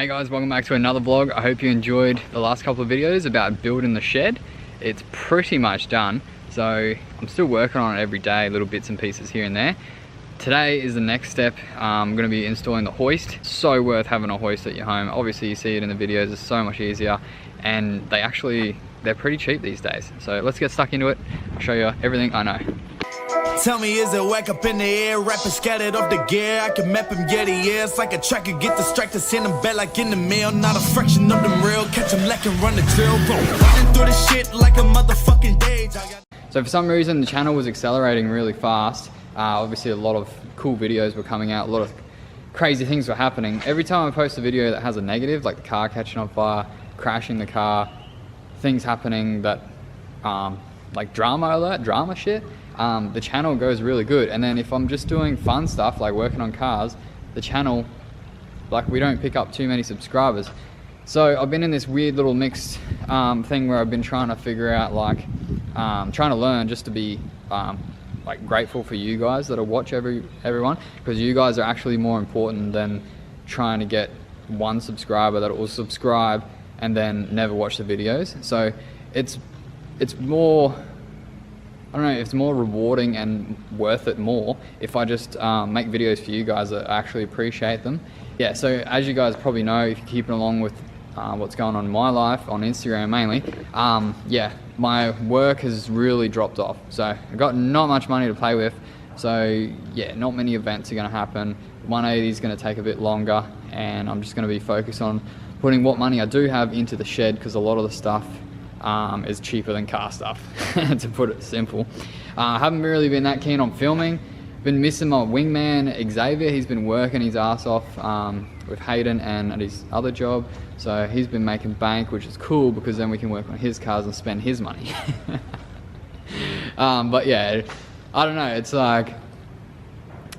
Hey guys, welcome back to another vlog. I hope you enjoyed the last couple of videos about building the shed. It's pretty much done, so I'm still working on it every day, little bits and pieces here and there. Today is the next step. I'm going to be installing the hoist. So worth having a hoist at your home. Obviously you see it in the videos, it's so much easier, and they're pretty cheap these days. So let's get stuck into it. I'll show you everything I know. Tell me, is it whack up in the air? Rapping scattered off the gear. I can map him, get it, yeah. It's like a tracker, get distracted, send him back like in the mail. Not a fraction of them real. Catch him lacking, run the drill. Running through the shit like a motherfucking day. So for some reason, the channel was accelerating really fast. Obviously, a lot of cool videos were coming out. A lot of crazy things were happening. Every time I post a video that has a negative, like the car catching on fire, crashing the car, things happening that, like drama alert, drama shit, the channel goes really good. And then if I'm just doing fun stuff like working on cars, the channel, like, we don't pick up too many subscribers. So I've been in this weird little mixed thing where I've been trying to figure out, like, trying to learn just to be like grateful for you guys that'll watch everyone, because you guys are actually more important than trying to get one subscriber that will subscribe and then never watch the videos. So it's more, I don't know, it's more rewarding and worth it more if I just make videos for you guys that actually appreciate them. Yeah, so as you guys probably know, if you're keeping along with what's going on in my life, on Instagram mainly, yeah, my work has really dropped off. So I've got not much money to play with. So yeah, not many events are gonna happen. 180 is gonna take a bit longer, and I'm just gonna be focused on putting what money I do have into the shed, because a lot of the stuff is cheaper than car stuff, to put it simple. I haven't really been that keen on filming. Been missing my wingman Xavier. He's been working his ass off with Hayden and at his other job, so he's been making bank, which is cool because then we can work on his cars and spend his money. But yeah, I don't know, it's like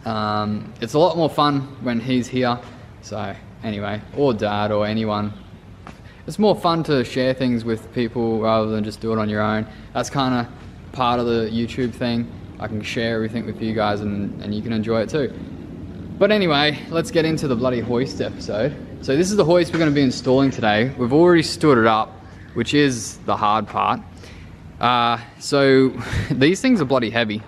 it's a lot more fun when he's here. So anyway, or dad or anyone, it's more fun to share things with people rather than just do it on your own. That's kind of part of the YouTube thing. I can share everything with you guys, and you can enjoy it too. But anyway, let's get into the bloody hoist episode. So this is the hoist we're going to be installing today. We've already stood it up, which is the hard part. So these things are bloody heavy.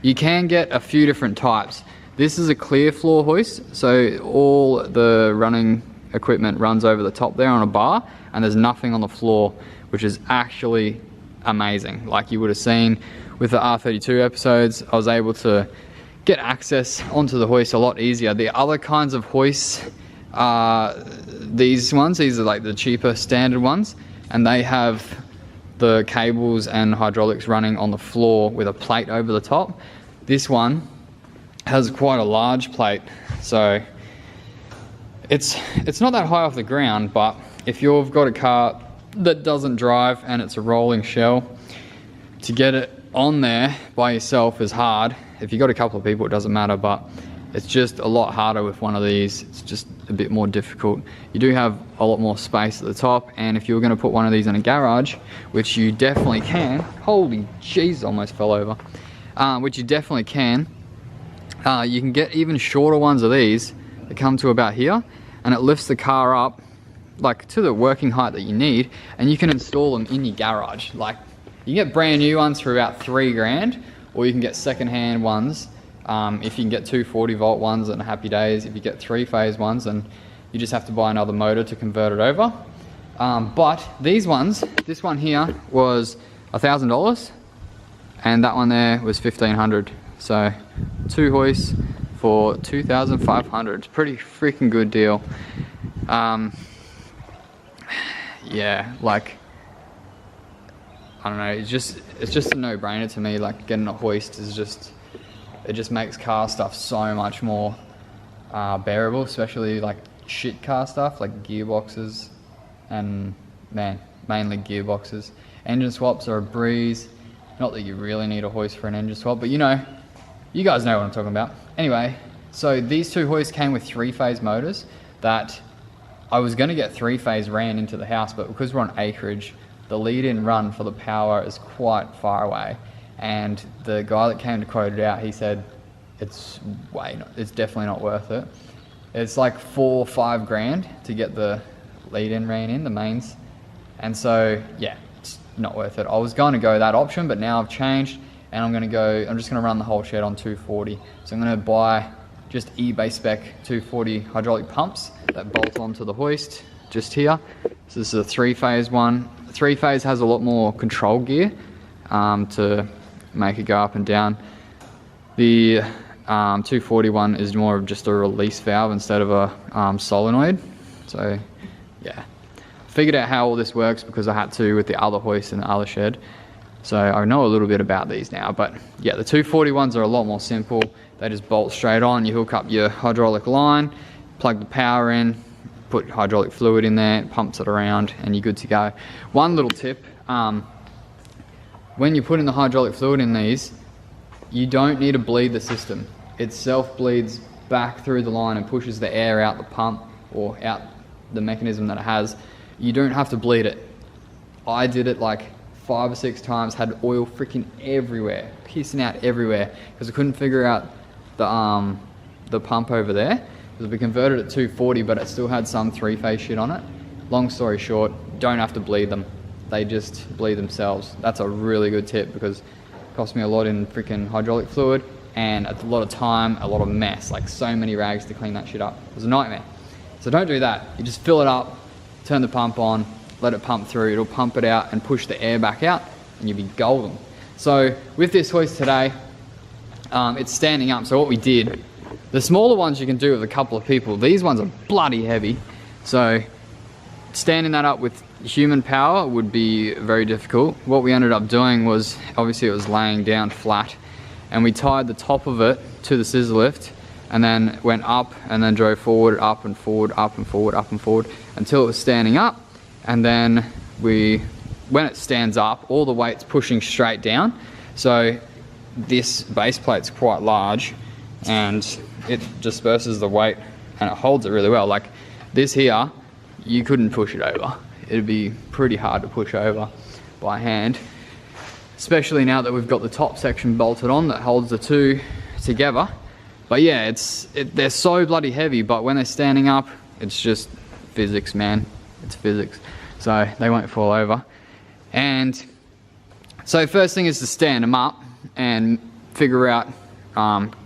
You can get a few different types. This is a clear floor hoist, so all the running equipment runs over the top there on a bar, and there's nothing on the floor, which is actually amazing. Like you would have seen with the R32 episodes, I was able to get access onto the hoist a lot easier. The other kinds of hoists are these ones. These are like the cheaper standard ones, and they have the cables and hydraulics running on the floor with a plate over the top. This one has quite a large plate, so it's not that high off the ground, but if you've got a car that doesn't drive and it's a rolling shell, to get it on there by yourself is hard. If you've got a couple of people, it doesn't matter, but it's just a lot harder with one of these. It's just a bit more difficult. You do have a lot more space at the top, and if you were going to put one of these in a garage, which you definitely can, holy jeez, almost fell over, which you definitely can, you can get even shorter ones of these that come to about here, and it lifts the car up like to the working height that you need, and you can install them in your garage. Like, you can get brand new ones for about $3 grand, or you can get secondhand ones. If you can get two 40-volt ones and happy days. If you get 3-phase ones, then you just have to buy another motor to convert it over. But these ones, this one here was $1,000, and that one there was $1,500. So 2 hoists for $2,500. Pretty freaking good deal. Yeah, like, I don't know, it's just a no-brainer to me. Like, getting a hoist is just, it just makes car stuff so much more bearable, especially like shit car stuff like gearboxes, and mainly gearboxes. Engine swaps are a breeze. Not that you really need a hoist for an engine swap, but you guys know what I'm talking about. Anyway, so these 2 hoists came with 3-phase motors that I was going to get 3-phase ran into the house, but because we're on acreage, the lead-in run for the power is quite far away, and the guy that came to quote it out, he said it's definitely not worth it. It's like 4 or 5 grand to get the lead-in ran in, the mains. And so, yeah, it's not worth it. I was going to go that option, but now I've changed and I'm just going to run the whole shed on 240. So I'm going to buy just eBay spec 240 hydraulic pumps that bolt onto the hoist just here. So this is a 3-phase one. The 3-phase has a lot more control gear to make it go up and down. The 240 one is more of just a release valve instead of a solenoid. So yeah, figured out how all this works because I had to with the other hoist in the other shed. So I know a little bit about these now, but yeah, the 240 ones are a lot more simple. They just bolt straight on. You hook up your hydraulic line, plug the power in, put hydraulic fluid in there, it pumps it around, and you're good to go. One little tip, when you put in the hydraulic fluid in these, you don't need to bleed the system. It self-bleeds back through the line and pushes the air out the pump or out the mechanism that it has. You don't have to bleed it. I did it like 5 or 6 times, had oil freaking everywhere, pissing out everywhere, because I couldn't figure out the pump over there. Because we converted it to 240, but it still had some 3-phase shit on it. Long story short, don't have to bleed them. They just bleed themselves. That's a really good tip because it cost me a lot in freaking hydraulic fluid and a lot of time, a lot of mess, like so many rags to clean that shit up. It was a nightmare. So don't do that. You just fill it up, turn the pump on, let it pump through. It'll pump it out and push the air back out and you'll be golden. So with this hoist today, it's standing up. So what we did, the smaller ones you can do with a couple of people. These ones are bloody heavy. So standing that up with human power would be very difficult. What we ended up doing was, obviously it was laying down flat, and we tied the top of it to the scissor lift and then went up and then drove forward, up and forward, up and forward, up and forward until it was standing up. And then when it stands up, all the weight's pushing straight down. So this base plate's quite large and it disperses the weight and it holds it really well. Like this here, you couldn't push it over. It'd be pretty hard to push over by hand, especially now that we've got the top section bolted on that holds the two together. But yeah, they're so bloody heavy, but when they're standing up, it's just physics, man. It's physics. So they won't fall over. And so first thing is to stand them up and figure out,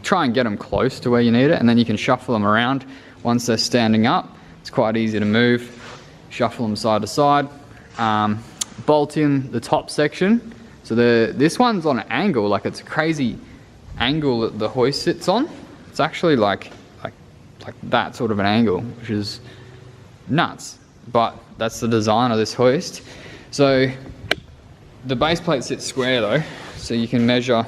try and get them close to where you need it, and then you can shuffle them around once they're standing up. It's quite easy to move. Shuffle them side to side. Bolt in the top section. So this one's on an angle, like it's a crazy angle that the hoist sits on. It's actually like that sort of an angle, which is nuts. But that's the design of this hoist. So the base plate sits square though, so you can measure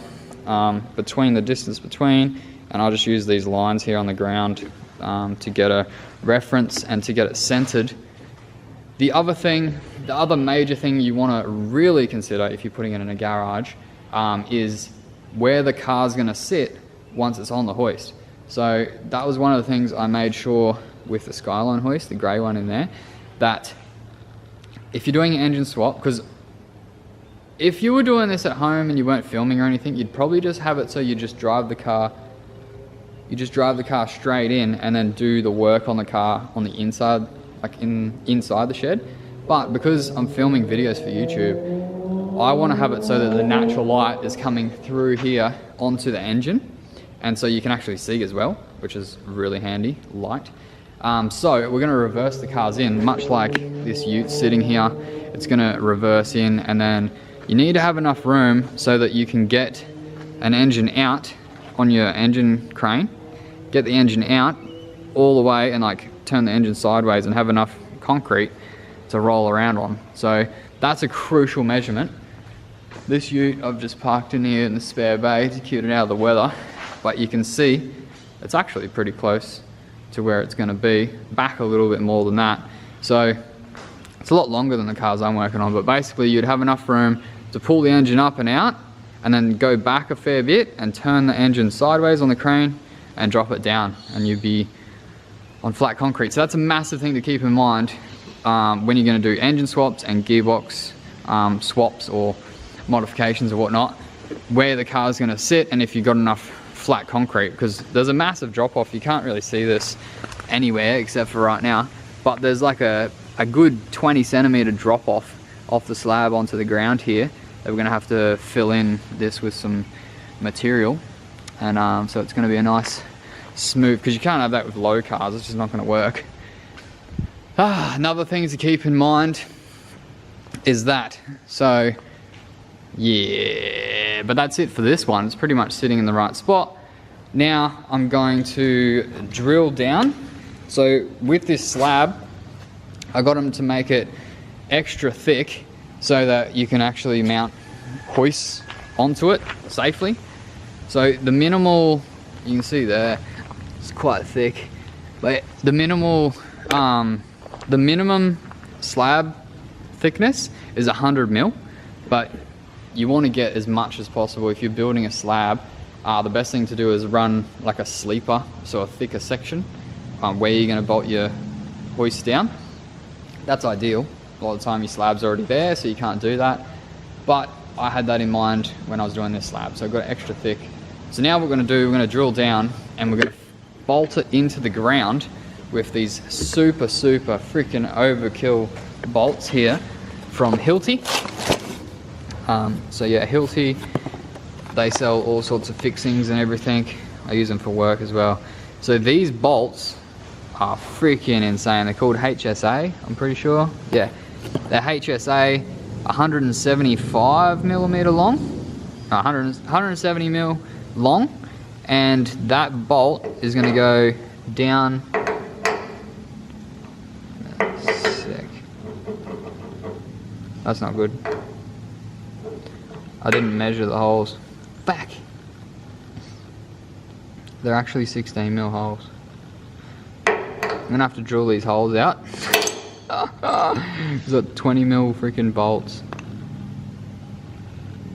between the distance between, and I'll just use these lines here on the ground to get a reference and to get it centered. The other major thing you want to really consider if you're putting it in a garage is where the car's going to sit once it's on the hoist. So that was one of the things I made sure with the Skyline hoist, the grey one in there, that if you're doing an engine swap, because if you were doing this at home and you weren't filming or anything, you'd probably just have it so you just drive the car straight in and then do the work on the car on the inside, like inside the shed. But because I'm filming videos for YouTube, I want to have it so that the natural light is coming through here onto the engine, and so you can actually see as well, which is really handy light. So we're going to reverse the cars in, much like this ute sitting here. It's going to reverse in, and then you need to have enough room so that you can get an engine out on your engine crane, get the engine out all the way and like turn the engine sideways and have enough concrete to roll around on. So that's a crucial measurement. This ute I've just parked in here in the spare bay to keep it out of the weather, but you can see it's actually pretty close to where it's going to be, back a little bit more than that. So it's a lot longer than the cars I'm working on, but basically you'd have enough room to pull the engine up and out and then go back a fair bit and turn the engine sideways on the crane and drop it down, and you'd be on flat concrete. So that's a massive thing to keep in mind when you're going to do engine swaps and gearbox swaps or modifications or whatnot, where the car's going to sit, and if you've got enough flat concrete, because there's a massive drop off. You can't really see this anywhere except for right now, but there's like a good 20 centimeter drop off the slab onto the ground here that we're gonna have to fill in this with some material. And so it's gonna be a nice smooth, because you can't have that with low cars, it's just not gonna work. Another thing to keep in mind is that. So yeah, but that's it for this one. It's pretty much sitting in the right spot. Now I'm going to drill down. So with this slab, I got them to make it extra thick so that you can actually mount hoists onto it safely. So the minimal, you can see there, it's quite thick, but the minimum slab thickness is 100 mil, but you want to get as much as possible. If you're building a slab, the best thing to do is run like a sleeper, so a thicker section where you're going to bolt your hoist down. That's ideal. A lot of the time your slab's already there, so you can't do that, but I had that in mind when I was doing this slab, so I got it extra thick. So now what we're going to do, we're going to drill down and we're going to bolt it into the ground with these super freaking overkill bolts here from Hilti. So yeah, Hilti, they sell all sorts of fixings and everything. I use them for work as well. So these bolts are freaking insane. They're called HSA, I'm pretty sure. Yeah, they're HSA 175 millimeter long, 170 mil long, and that bolt is going to go down. Sick. That's not good. I didn't measure the holes. Back. They're actually 16 mil holes. I'm gonna have to drill these holes out. There's got 20 mil freaking bolts.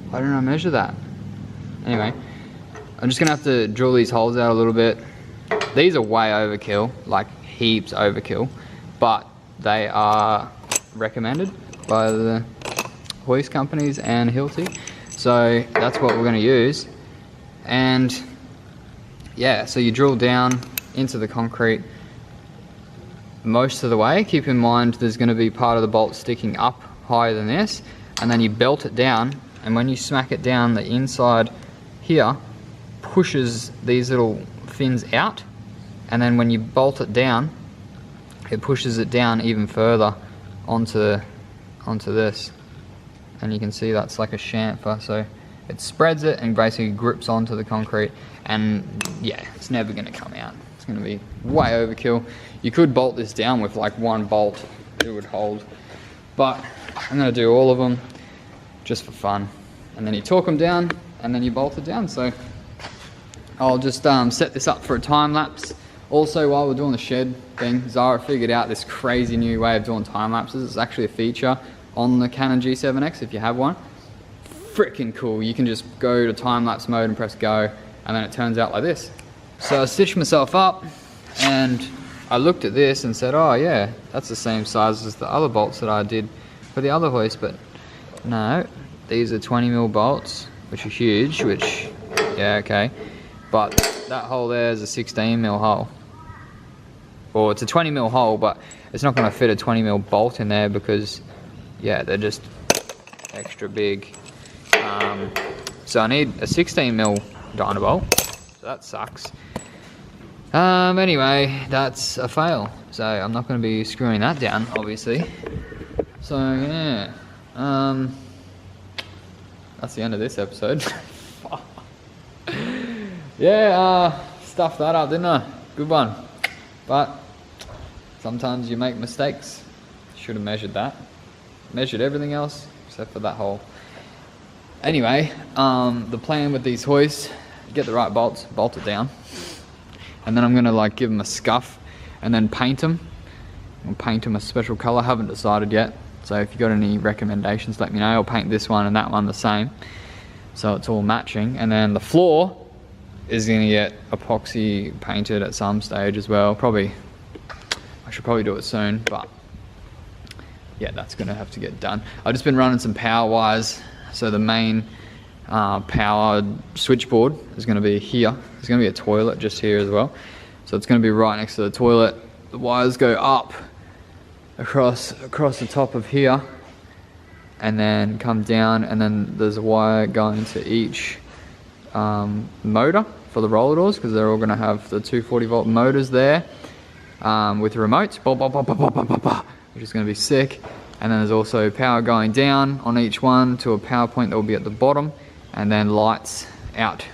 Why didn't I measure that? Anyway, I'm just gonna have to drill these holes out a little bit. These are way overkill, like heaps overkill, but they are recommended by the hoist companies and Hilti. So that's what we're gonna use. And yeah, so you drill down into the concrete most of the way. Keep in mind there's going to be part of the bolt sticking up higher than this, and then you belt it down, and when you smack it down, the inside here pushes these little fins out, and then when you bolt it down, it pushes it down even further onto this, and you can see that's like a chamfer, so it spreads it and basically grips onto the concrete, and yeah, it's never going to come out. It's going to be way overkill. You could bolt this down with like one bolt, it would hold, but I'm going to do all of them just for fun, and then you torque them down and then you bolt it down. So I'll just set this up for a time lapse. Also, while we're doing the shed thing, Zara figured out this crazy new way of doing time lapses. It's actually a feature on the Canon G7X if you have one. Freaking cool. You can just go to time lapse mode and press go, and then it turns out like this. So I stitched myself up and I looked at this and said, oh yeah, that's the same size as the other bolts that I did for the other hoist, but no, these are 20 mil bolts, which are huge, which, yeah, okay, but that hole there is a 16 mil hole. Or it's a 20 mil hole, but it's not going to fit a 20 mil bolt in there because, yeah, they're just extra big. So I need a 16 mil dynabolt, so that sucks. Anyway, that's a fail, so I'm not going to be screwing that down, obviously. So yeah, that's the end of this episode. Yeah, stuffed that up, didn't I? Good one. But sometimes you make mistakes. Should have measured that. Measured everything else except for that hole. Anyway, the plan with these hoists, get the right bolts, bolt it down, and then I'm gonna like give them a scuff and then paint them. I'll paint them a special color, haven't decided yet. So if you got any recommendations, let me know. I'll paint this one and that one the same, so it's all matching. And then the floor is gonna get epoxy painted at some stage as well. Probably, I should probably do it soon, but yeah, that's gonna have to get done. I've just been running some power wires. So the main powered switchboard is going to be here. There's going to be a toilet just here as well. So it's going to be right next to the toilet. The wires go up across the top of here and then come down, and then there's a wire going to each motor for the roller doors, because they're all going to have the 240 volt motors there with remotes, which is going to be sick. And then there's also power going down on each one to a power point that will be at the bottom, and then lights out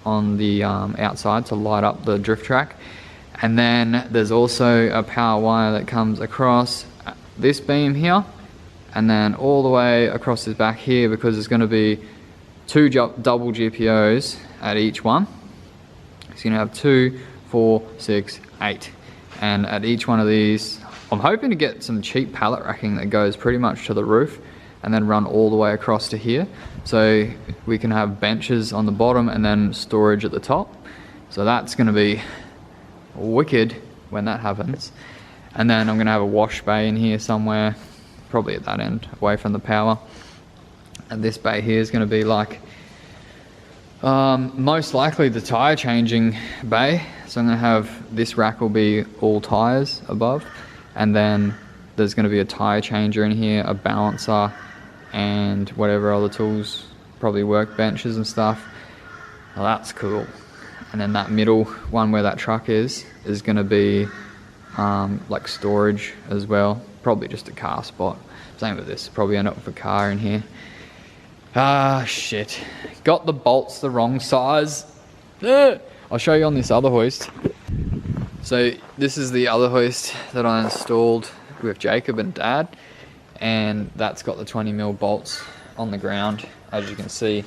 on the outside to light up the drift track. And then there's also a power wire that comes across this beam here and then all the way across this back here, because there's going to be 2 double GPOs at each one. So you're going to have 2, 4, 6, 8. And at each one of these, I'm hoping to get some cheap pallet racking that goes pretty much to the roof and then run all the way across to here. So we can have benches on the bottom and then storage at the top. So that's going to be wicked when that happens. And then I'm going to have a wash bay in here somewhere, probably at that end, away from the power. And this bay here is going to be like, most likely the tyre changing bay. So I'm going to have, this rack will be all tyres above. And then there's going to be a tyre changer in here, a balancer, and whatever other tools, probably workbenches and stuff. Well, that's cool. And then that middle one where that truck is going to be like storage as well. Probably just a car spot. Same with this, probably end up with a car in here. Ah, shit. Got the bolts the wrong size. I'll show you on this other hoist. So this is the other hoist that I installed with Jacob and Dad, and that's got the 20mm bolts on the ground, as you can see,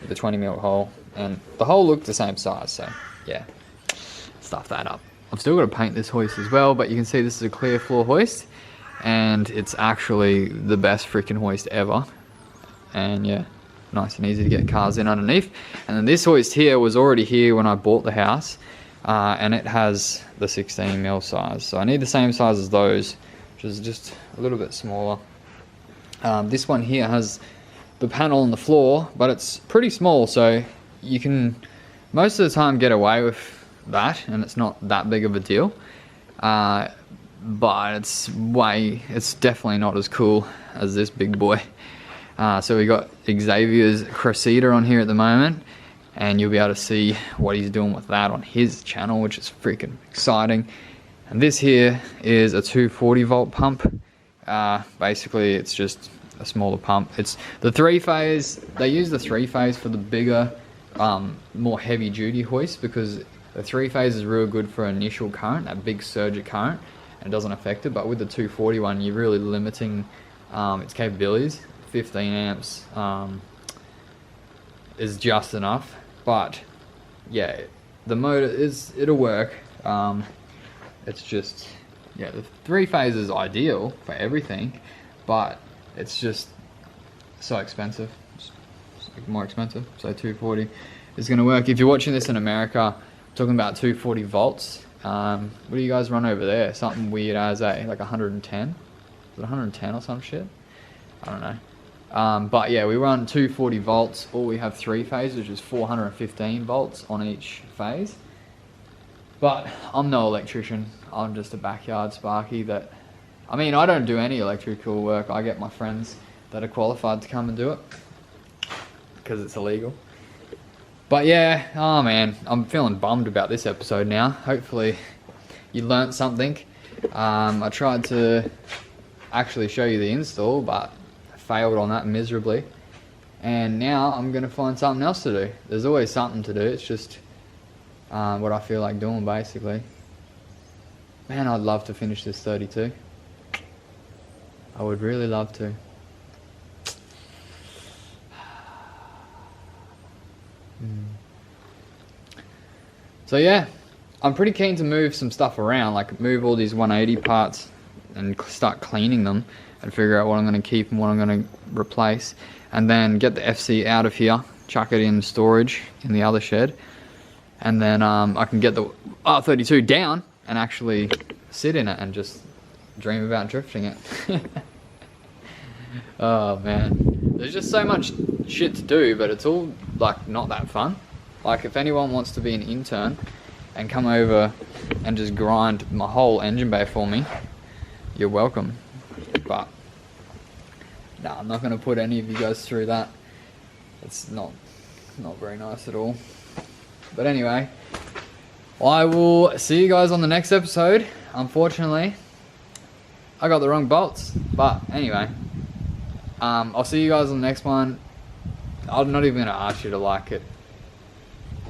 with the 20mm hole, and the hole looked the same size, so yeah, stuff that up. I've still got to paint this hoist as well, but you can see this is a clear floor hoist, and it's actually the best freaking hoist ever. And yeah, nice and easy to get cars in underneath. And then this hoist here was already here when I bought the house, and it has the 16mm size, so I need the same size as those, which is just a little bit smaller. This one here has the panel on the floor, but it's pretty small, so you can most of the time get away with that, and it's not that big of a deal. But it's definitely not as cool as this big boy. So we got Xavier's Cressida on here at the moment, and you'll be able to see what he's doing with that on his channel, which is freaking exciting. And this here is a 240 volt pump. Basically it's just a smaller pump. It's the 3-phase. They use the 3-phase for the bigger, more heavy duty hoist, because the 3-phase is real good for initial current, that big surge of current, and it doesn't affect it. But with the 240 one, you're really limiting its capabilities. 15 amps is just enough. But yeah, the motor it'll work. It's just, yeah, the 3-phase is ideal for everything, but it's just so expensive. It's more expensive. So 240 is going to work. If you're watching this in America, talking about 240 volts, what do you guys run over there? Something weird as like 110? Is it 110 or some shit? I don't know. But yeah, we run 240 volts, or we have 3-phase, which is 415 volts on each phase. But I'm no electrician. I'm just a backyard sparky that, I mean, I don't do any electrical work. I get my friends that are qualified to come and do it, because it's illegal. But yeah, oh man, I'm feeling bummed about this episode now. Hopefully you learnt something. I tried to actually show you the install, but I failed on that miserably. And now I'm going to find something else to do. There's always something to do. It's just what I feel like doing, basically. Man, I'd love to finish this 32. I would really love to. So yeah, I'm pretty keen to move some stuff around, like move all these 180 parts and start cleaning them and figure out what I'm going to keep and what I'm going to replace, and then get the FC out of here, chuck it in storage in the other shed, and then I can get the R32 down and actually sit in it and just dream about drifting it. Oh man, there's just so much shit to do, but it's all like not that fun. Like if anyone wants to be an intern and come over and just grind my whole engine bay for me, you're welcome. But no, I'm not going to put any of you guys through that. It's not very nice at all. But anyway, I will see you guys on the next episode. Unfortunately, I got the wrong bolts. But anyway, I'll see you guys on the next one. I'm not even going to ask you to like it.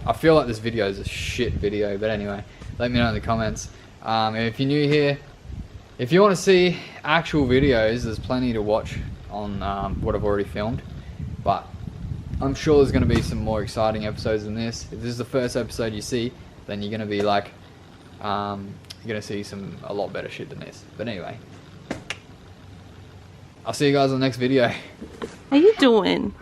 I feel like this video is a shit video, but anyway, let me know in the comments. If you're new here, if you want to see actual videos, there's plenty to watch on what I've already filmed. But I'm sure there's going to be some more exciting episodes than this. If this is the first episode you see, then you're going to be like, you're going to see a lot better shit than this. But anyway, I'll see you guys on the next video. How you doing?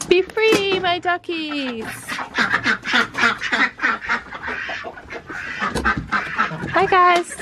Be free, my duckies. Bye, guys.